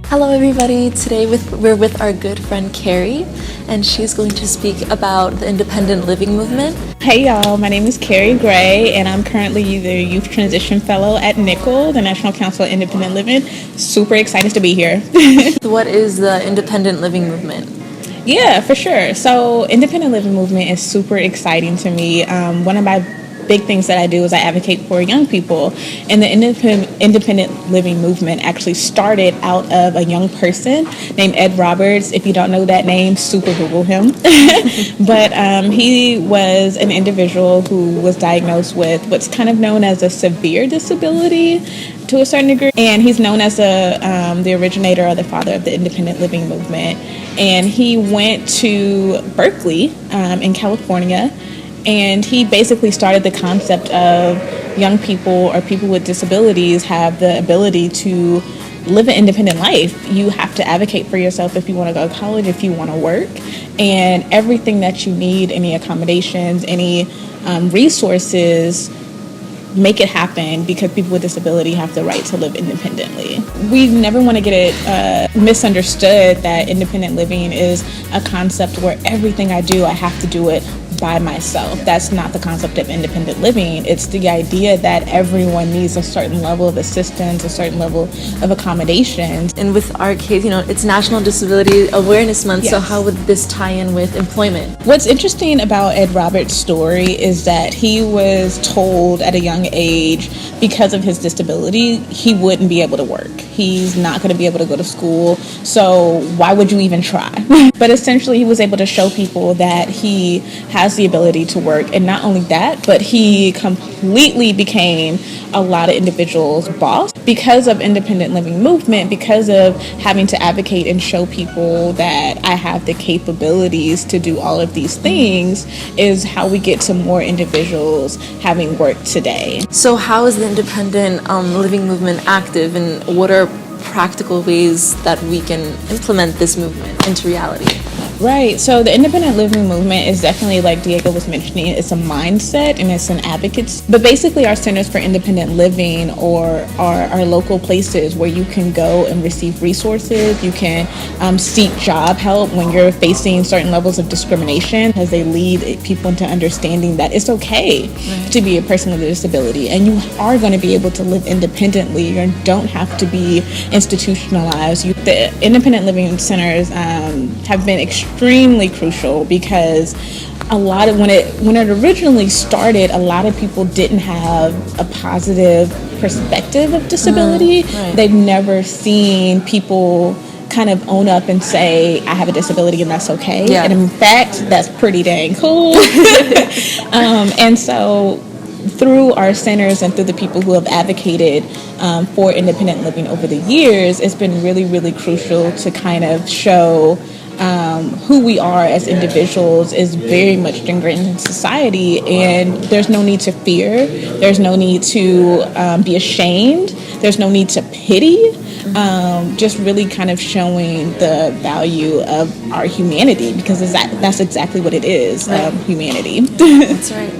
Hello everybody, today we're with our good friend Carrie, and she's going to speak about the independent living movement. Hey y'all, my name is Carrie Gray, and I'm currently the Youth Transition Fellow at NICL, the National Council of Independent Living. Super excited to be here. What is the independent living movement? Yeah, for sure. So independent living movement is super exciting to me. One of my big things that I do is I advocate for young people, and the independent living movement actually started out of a young person named Ed Roberts. If you don't know that name, super Google him. But he was an individual who was diagnosed with what's kind of known as a severe disability to a certain degree, and he's known as the originator or the father of the independent living movement. And he went to Berkeley in California, and he basically started the concept of young people or people with disabilities have the ability to live an independent life. You have to advocate for yourself if you want to go to college, if you want to work, and everything that you need, any accommodations, any resources, make it happen, because people with disability have the right to live independently. We never want to get it misunderstood that independent living is a concept where everything I do, I have to do it by myself. That's not the concept of independent living. It's the idea that everyone needs a certain level of assistance, a certain level of accommodations. And with our case, it's National Disability Awareness Month, Yes. So how would this tie in with employment? What's interesting about Ed Roberts' story is that he was told at a young age, because of his disability, he wouldn't be able to work. He's not going to be able to go to school, so why would you even try? But essentially, he was able to show people that he has the ability to work, and not only that, but he completely became a lot of individuals' boss because of independent living movement, because of having to advocate and show people that I have the capabilities to do all of these things is how we get to more individuals having work today. So how is the independent living movement active, and what are practical ways that we can implement this movement into reality? Right. So the independent living movement is definitely, like Diego was mentioning, it's a mindset and it's an advocacy. But basically our centers for independent living or our local places where you can go and receive resources. You can seek job help when you're facing certain levels of discrimination, as they lead people into understanding that it's okay to be a person with a disability, and you are going to be able to live independently. You don't have to be institutionalized. The independent living centers have been extremely crucial, because a lot of when it originally started, a lot of people didn't have a positive perspective of disability. Right. They've never seen people kind of own up and say, I have a disability and that's okay. Yeah. And in fact, that's pretty dang cool. And so through our centers and through the people who have advocated for independent living over the years, it's been really, really crucial to kind of show who we are as individuals is very much ingrained in society, and there's no need to fear, there's no need to be ashamed, there's no need to pity, just really kind of showing the value of our humanity, because that's exactly what it is, right. Humanity. That's right.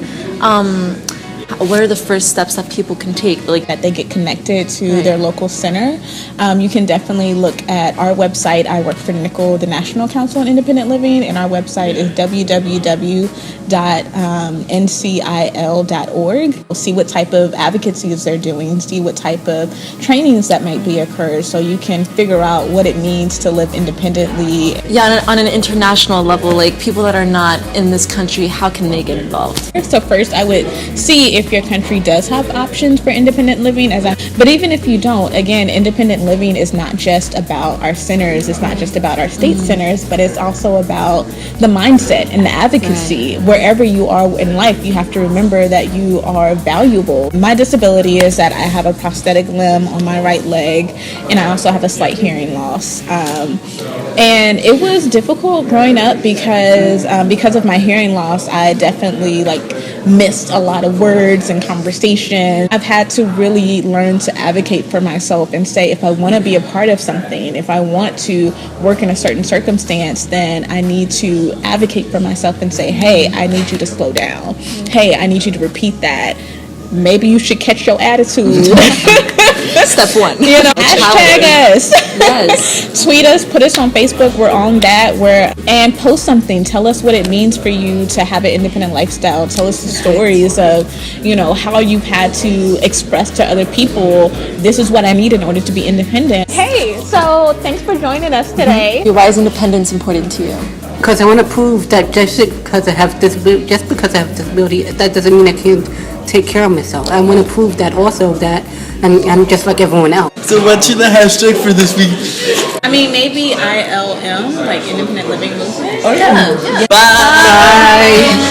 What are the first steps that people can take? Like that they get connected to their local center. You can definitely look at our website. I work for NICL, the National Council on Independent Living, and our website is www.ncil.org. See what type of advocacies they're doing, see what type of trainings that might be occurred, so you can figure out what it means to live independently. Yeah, on an international level, like people that are not in this country, how can they get involved? So first, I would see if your country does have options for independent living. But even if you don't, again, independent living is not just about our centers, it's not just about our state centers, but it's also about the mindset and the advocacy. Wherever you are in life, you have to remember that you are valuable. My disability is that I have a prosthetic limb on my right leg, and I also have a slight hearing loss. And it was difficult growing up because of my hearing loss, I definitely missed a lot of words and conversation. I've had to really learn to advocate for myself and say, if I want to be a part of something, if I want to work in a certain circumstance, then I need to advocate for myself and say, hey, I need you to slow down. Hey, I need you to repeat that. Maybe you should catch your attitude. Step one. You know, hashtag us. Yes. Tweet us, put us on Facebook. We're on that. And post something. Tell us what it means for you to have an independent lifestyle. Tell us the stories of, how you've had to express to other people, this is what I need in order to be independent. Hey, so thanks for joining us today. Why is independence important to you? Because I want to prove that just because I have disability, that doesn't mean I can't take care of myself. I want to prove that also that I'm just like everyone else. So what's the hashtag for this week? I mean, maybe ILM, like Independent Living Movement. Oh, yeah. Bye.